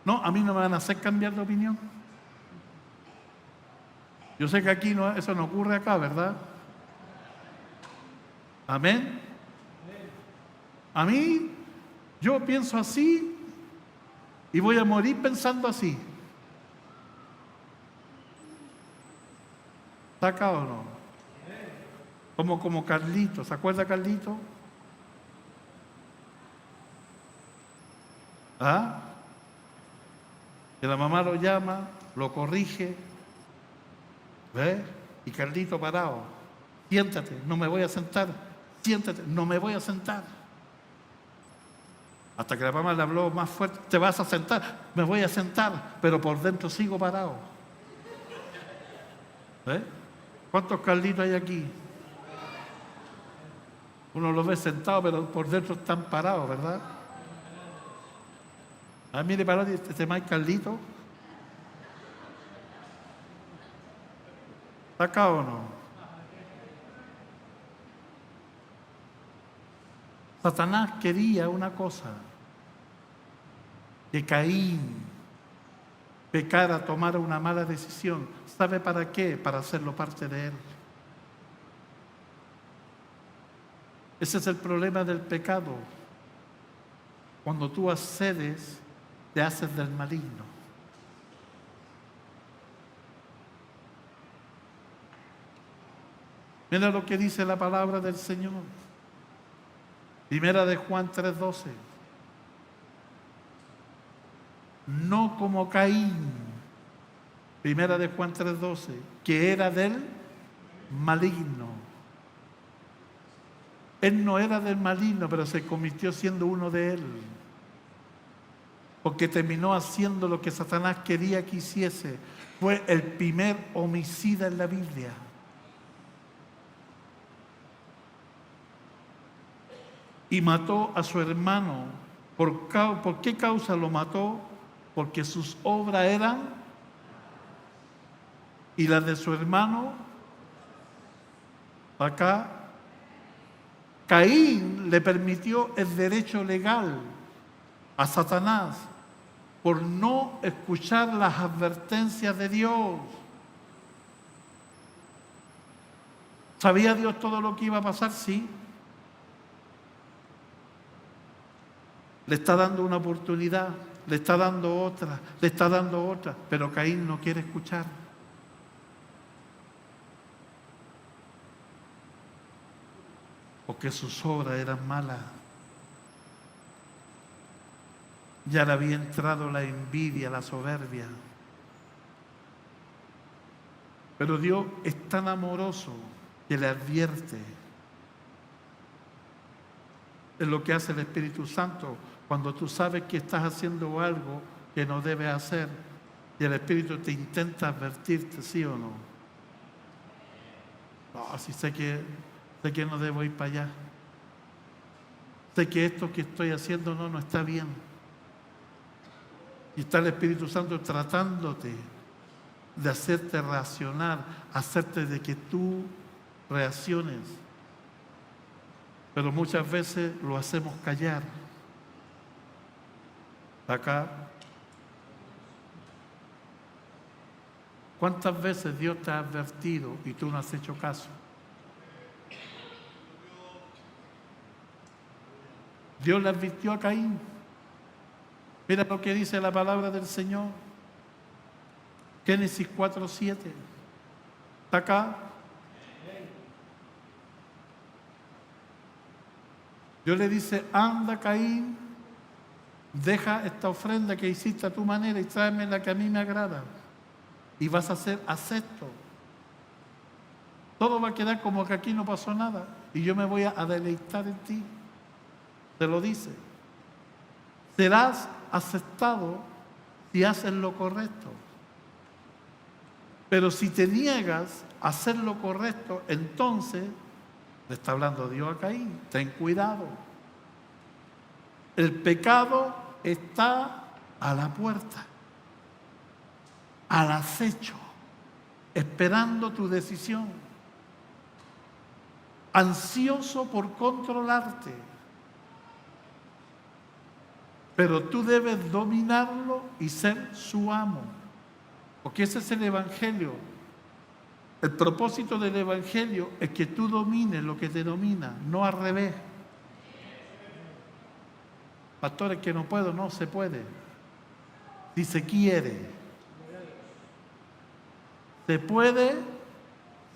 No, a mí no me van a hacer cambiar de opinión. Yo sé que aquí no, eso no ocurre acá, ¿verdad? Amén. A mí, yo pienso así y voy a morir pensando así. ¿Está acá o no? Como Carlito, ¿se acuerda Carlito? ¿Ah? Que la mamá lo llama, lo corrige, ¿ves? Y Carlito parado, siéntate, no me voy a sentar, siéntate, no me voy a sentar. Hasta que la mamá le habló más fuerte, te vas a sentar, me voy a sentar, pero por dentro sigo parado. ¿Eh? ¿Cuántos Carlitos hay aquí? Uno los ve sentados, pero por dentro están parados, ¿verdad? A mí le paró este más Carlito. ¿Está acá o no? Satanás quería una cosa, que Caín pecara, tomara una mala decisión. ¿Sabe para qué? Para hacerlo parte de él. Ese es el problema del pecado. Cuando tú accedes, te haces del maligno. Mira lo que dice la palabra del Señor. Primera de Juan 3:12. No como Caín. Primera de Juan 3:12, que era del maligno. Él no era del maligno, pero se convirtió siendo uno de él. Porque terminó haciendo lo que Satanás quería que hiciese. Fue el primer homicida en la Biblia. Y mató a su hermano. ¿Por qué causa lo mató? Porque sus obras eran, y las de su hermano, acá, Caín le permitió el derecho legal a Satanás por no escuchar las advertencias de Dios. ¿Sabía Dios todo lo que iba a pasar? Sí. Le está dando una oportunidad, le está dando otra, le está dando otra, pero Caín no quiere escuchar. Porque sus obras eran malas. Ya le había entrado la envidia, la soberbia. Pero Dios es tan amoroso que le advierte. Es lo que hace el Espíritu Santo cuando tú sabes que estás haciendo algo que no debes hacer y el Espíritu te intenta advertirte, ¿sí o no? No, si sé que no debo ir para allá. Sé que esto que estoy haciendo no está bien. Y está el Espíritu Santo tratándote de hacerte reaccionar, hacerte de que tú reacciones. Pero muchas veces lo hacemos callar. Acá, ¿cuántas veces Dios te ha advertido y tú no has hecho caso? Dios le advirtió a Caín. Mira lo que dice la palabra del Señor. Génesis 4:7. ¿Está acá? Dios le dice, anda Caín, deja esta ofrenda que hiciste a tu manera y tráeme la que a mí me agrada. Y vas a ser acepto. Todo va a quedar como que aquí no pasó nada. Y yo me voy a deleitar en ti. Te lo dice. Serás aceptado si haces lo correcto. Pero si te niegas a hacer lo correcto, entonces, le está hablando Dios a Caín, ten cuidado. El pecado está a la puerta, al acecho, esperando tu decisión, ansioso por controlarte. Pero tú debes dominarlo y ser su amo. Porque ese es el Evangelio. El propósito del Evangelio es que tú domines lo que te domina, no al revés. Pastores, que no puedo, no se puede. Si se quiere. Se puede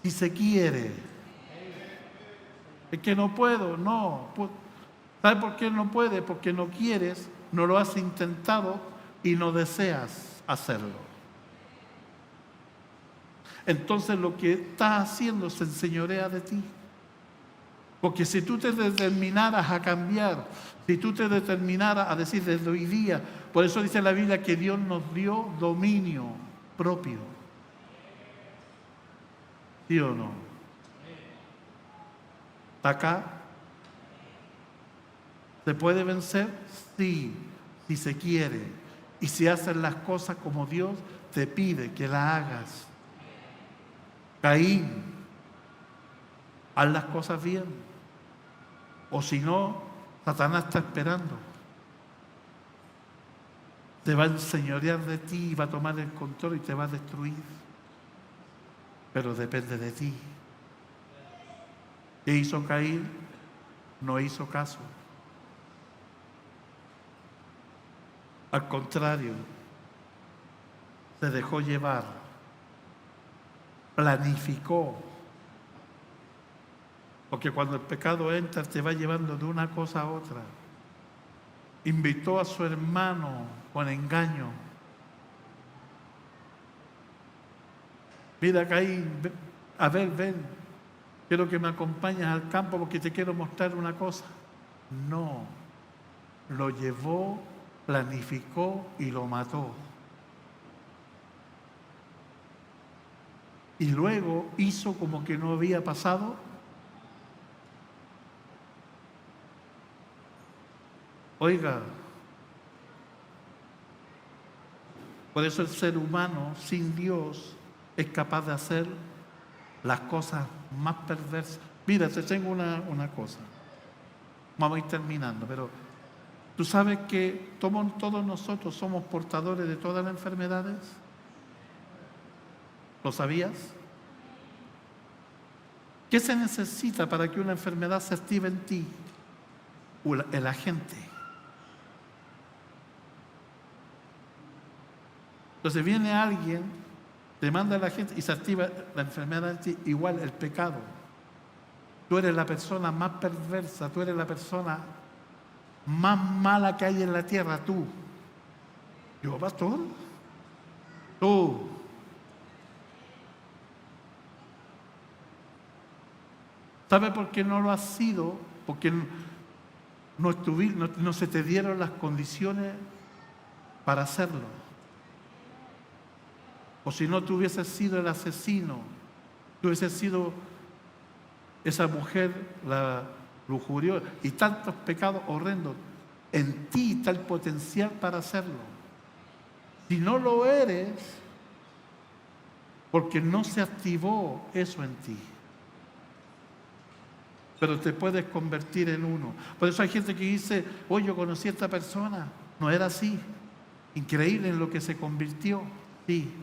si se quiere. Es que no puedo, no. ¿Sabe por qué no puede? Porque no quieres, no lo has intentado y no deseas hacerlo. Entonces lo que estás haciendo se enseñorea de ti. Porque si tú te determinaras a cambiar, si tú te determinaras a decir desde hoy día, por eso dice la Biblia que Dios nos dio dominio propio. ¿Sí o no? ¿Está acá? ¿Se puede vencer? Sí, si se quiere. Y si haces las cosas como Dios te pide que las hagas. Caín, haz las cosas bien. O si no, Satanás está esperando. Te va a enseñorear de ti, va a tomar el control y te va a destruir. Pero depende de ti. ¿Qué hizo Caín? No hizo caso. Al contrario, se dejó llevar, planificó. Porque cuando el pecado entra, te va llevando de una cosa a otra. Invitó a su hermano con engaño. Mira, Caín, a ver, ven, quiero que me acompañes al campo porque te quiero mostrar una cosa. No, lo llevó, planificó y lo mató. Y luego hizo como que no había pasado. Oiga, por eso el ser humano sin Dios es capaz de hacer las cosas más perversas. Mira, te tengo una cosa. Vamos a ir terminando, pero tú sabes que todos nosotros somos portadores de todas las enfermedades. ¿Lo sabías? ¿Qué se necesita para que una enfermedad se active en ti? El agente. Entonces viene alguien, te manda el agente y se activa la enfermedad en ti. Igual el pecado. Tú eres la persona más perversa, tú eres la persona más mala que hay en la tierra, tú. Yo, pastor, tú. ¿Sabe por qué no lo has sido? Porque no se te dieron las condiciones para hacerlo. O si no, tú hubieses sido el asesino, tú hubieses sido esa mujer, la lujuriosa, y tantos pecados horrendos. En ti está el potencial para hacerlo. Si no lo eres, porque no se activó eso en ti. Pero te puedes convertir en uno. Por eso hay gente que dice, oye, yo conocí a esta persona, no era así. Increíble en lo que se convirtió. Sí.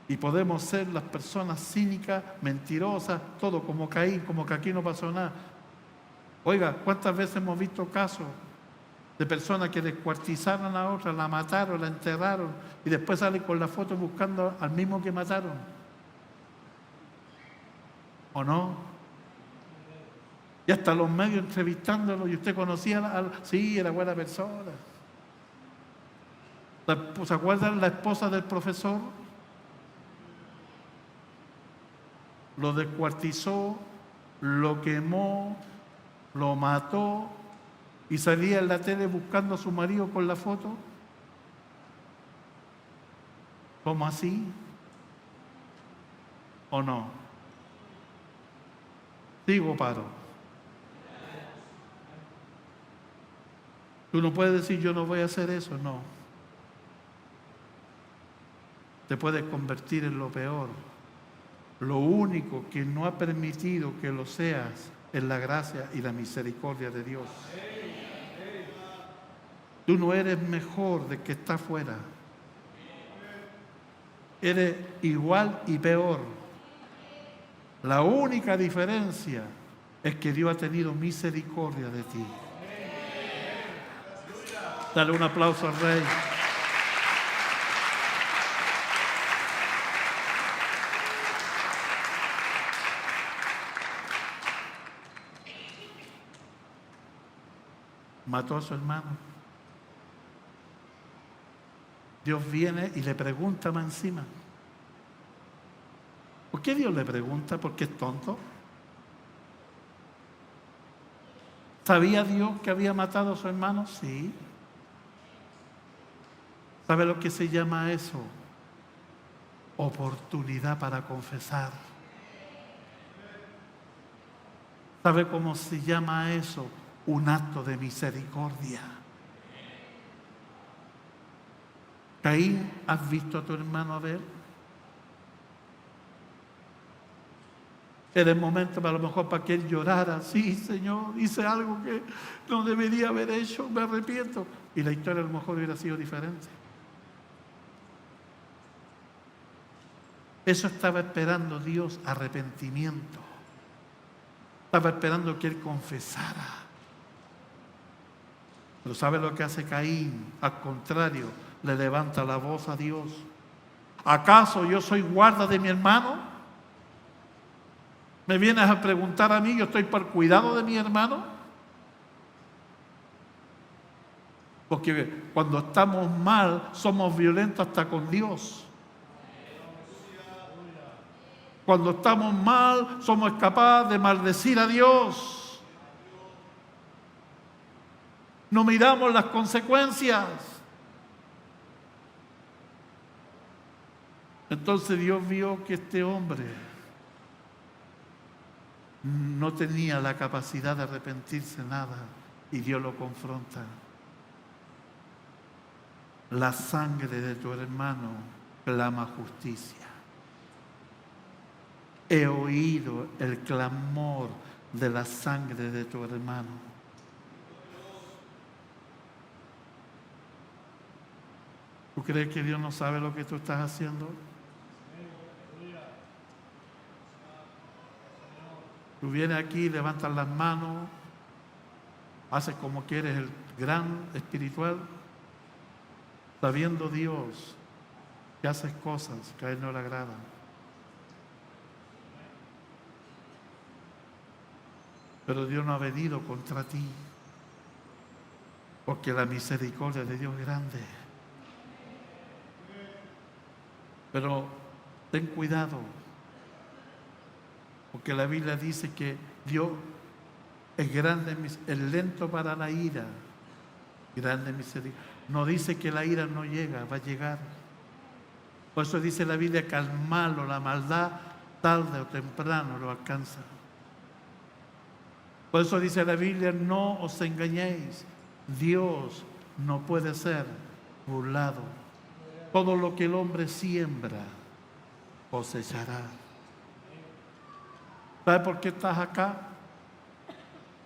Y podemos ser las personas cínicas, mentirosas, todo como Caín, como que aquí no pasó nada. Oiga, ¿cuántas veces hemos visto casos de personas que descuartizaron a otra, la mataron, la enterraron y después salen con la foto buscando al mismo que mataron? ¿O no? Y hasta los medios entrevistándolo, y usted conocía sí, era buena persona. ¿Se acuerdan la esposa del profesor? Lo descuartizó, lo quemó, lo mató y salía en la tele buscando a su marido con la foto. ¿Cómo así? ¿O no? Digo, paro. Tú no puedes decir yo no voy a hacer eso, no. Te puedes convertir en lo peor. Lo único que no ha permitido que lo seas es la gracia y la misericordia de Dios. Tú no eres mejor de que está afuera. Eres igual y peor. La única diferencia es que Dios ha tenido misericordia de ti. Dale un aplauso al Rey. Mató a su hermano. Dios viene y le pregunta más encima. ¿Por qué Dios le pregunta? ¿Porque es tonto? ¿Sabía Dios que había matado a su hermano? Sí. ¿Sabe lo que se llama eso? oportunidad para confesar. ¿Sabe cómo se llama eso? Un acto de misericordia. Caín, ¿has visto a tu hermano Abel? Era el momento a lo mejor para que él llorara. Sí, Señor, hice algo que no debería haber hecho, me arrepiento. Y la historia a lo mejor hubiera sido diferente. Eso estaba esperando Dios, arrepentimiento. Estaba esperando que él confesara. Pero ¿sabe lo que hace Caín? Al contrario, le levanta la voz a Dios. ¿Acaso yo soy guarda de mi hermano? ¿Me vienes a preguntar a mí? ¿Yo estoy por cuidado de mi hermano? Porque cuando estamos mal, somos violentos hasta con Dios. Cuando estamos mal, somos capaces de maldecir a Dios. No miramos las consecuencias. Entonces Dios vio que este hombre no tenía la capacidad de arrepentirse nada y Dios lo confronta. La sangre de tu hermano clama justicia. He oído el clamor de la sangre de tu hermano. ¿Tú crees que Dios no sabe lo que tú estás haciendo? Tú vienes aquí, levantas las manos, haces como que eres el gran espiritual, sabiendo Dios que haces cosas que a Él no le agradan. Pero Dios no ha venido contra ti, porque la misericordia de Dios es grande. Pero ten cuidado, porque la Biblia dice que Dios es grande, es lento para la ira, grande misericordia. No dice que la ira no llega, va a llegar. Por eso dice la Biblia que al malo, la maldad, tarde o temprano lo alcanza. Por eso dice la Biblia, no os engañéis, Dios no puede ser burlado. Todo lo que el hombre siembra, cosechará. ¿Sabes por qué estás acá?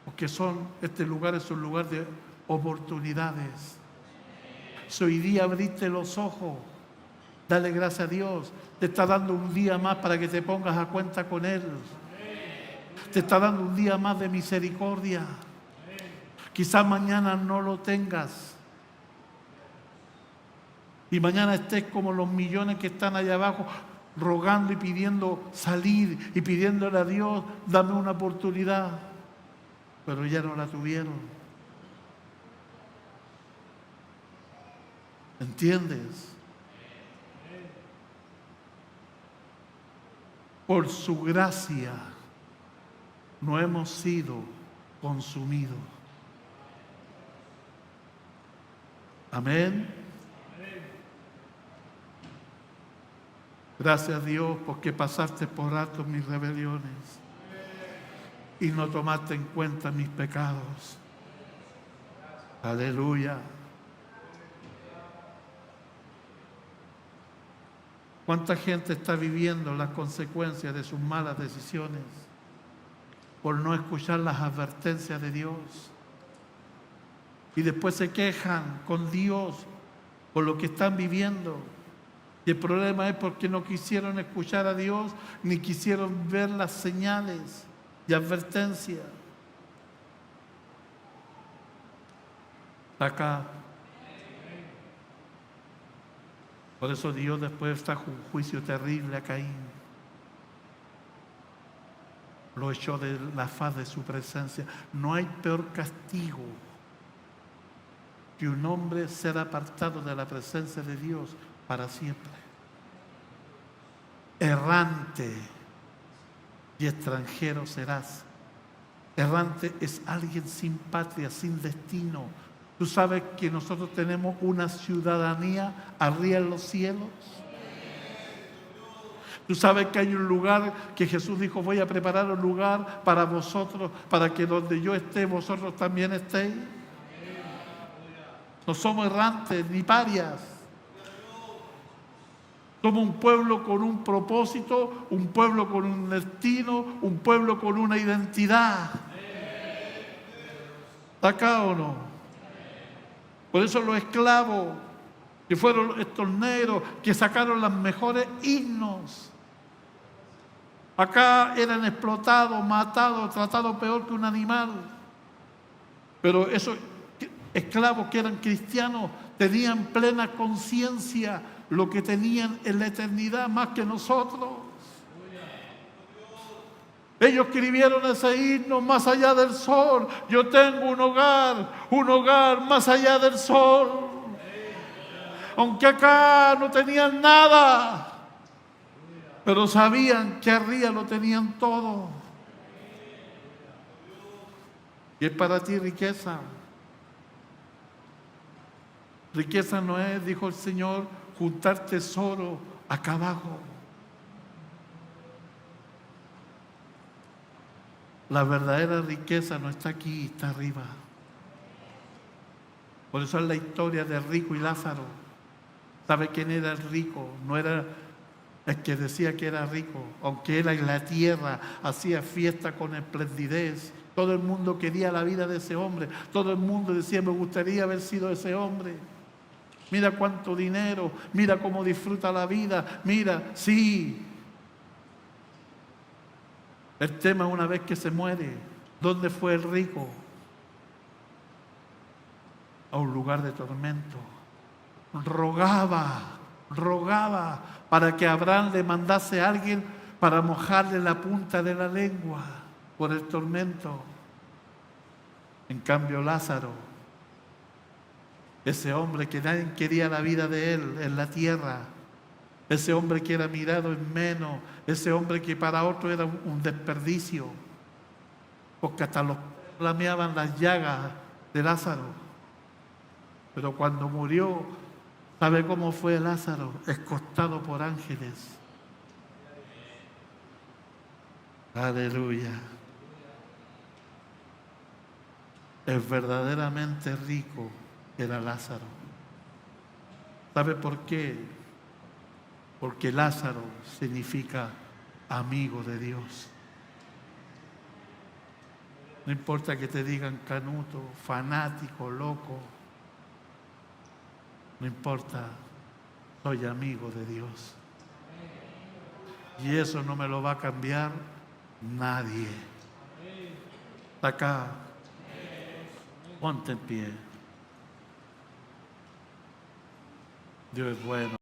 Porque este lugar es un lugar de oportunidades. Si hoy día abriste los ojos, dale gracias a Dios. Te está dando un día más para que te pongas a cuenta con Él. Te está dando un día más de misericordia. Quizás mañana no lo tengas. Y mañana estés como los millones que están allá abajo, rogando y pidiendo salir y pidiéndole a Dios, dame una oportunidad. Pero ya no la tuvieron. ¿Entiendes? Por su gracia no hemos sido consumidos. Amén. Gracias a Dios porque pasaste por alto mis rebeliones y no tomaste en cuenta mis pecados. Aleluya. ¿Cuánta gente está viviendo las consecuencias de sus malas decisiones por no escuchar las advertencias de Dios? Y después se quejan con Dios por lo que están viviendo. Y el problema es porque no quisieron escuchar a Dios ni quisieron ver las señales y advertencias. Acá. Por eso Dios después trajo un juicio terrible a Caín. Lo echó de la faz de su presencia. No hay peor castigo que un hombre ser apartado de la presencia de Dios para siempre. Errante y extranjero serás. Errante es alguien sin patria, sin destino. ¿Tú sabes que nosotros tenemos una ciudadanía arriba en los cielos? Tú sabes que hay un lugar que Jesús dijo, voy a preparar un lugar para vosotros, para que donde yo esté, vosotros también estéis. No somos errantes ni parias. Somos un pueblo con un propósito, un pueblo con un destino, un pueblo con una identidad. ¿Está acá o no? Por eso los esclavos, que fueron estos negros, que sacaron los mejores himnos. Acá eran explotados, matados, tratados peor que un animal. Pero esos esclavos que eran cristianos tenían plena conciencia lo que tenían en la eternidad más que nosotros. Ellos escribieron ese himno más allá del sol. Yo tengo un hogar más allá del sol. Aunque acá no tenían nada, pero sabían que arriba lo tenían todo. Y es para ti riqueza. Riqueza no es, dijo el Señor, juntar tesoro acá abajo. La verdadera riqueza no está aquí, está arriba. Por eso es la historia de rico y Lázaro. ¿Sabe quién era el rico? No era el que decía que era rico, aunque era en la tierra, hacía fiesta con esplendidez. Todo el mundo quería la vida de ese hombre. Todo el mundo decía, me gustaría haber sido ese hombre. Mira cuánto dinero, mira cómo disfruta la vida, mira, sí. El tema una vez que se muere, ¿dónde fue el rico? A un lugar de tormento. Rogaba para que Abraham le mandase a alguien para mojarle la punta de la lengua por el tormento. En cambio Lázaro, ese hombre que nadie quería la vida de él en la tierra, ese hombre que era mirado en menos, ese hombre que para otro era un desperdicio, porque hasta los flameaban las llagas de Lázaro. Pero cuando murió, ¿sabe cómo fue Lázaro? Escostado por ángeles. Aleluya. El verdaderamente rico era Lázaro. ¿Sabe por qué? Porque Lázaro significa amigo de Dios. No importa que te digan canuto, fanático, loco. No importa, soy amigo de Dios. Y eso no me lo va a cambiar nadie. Acá, ponte en pie. Dios es bueno.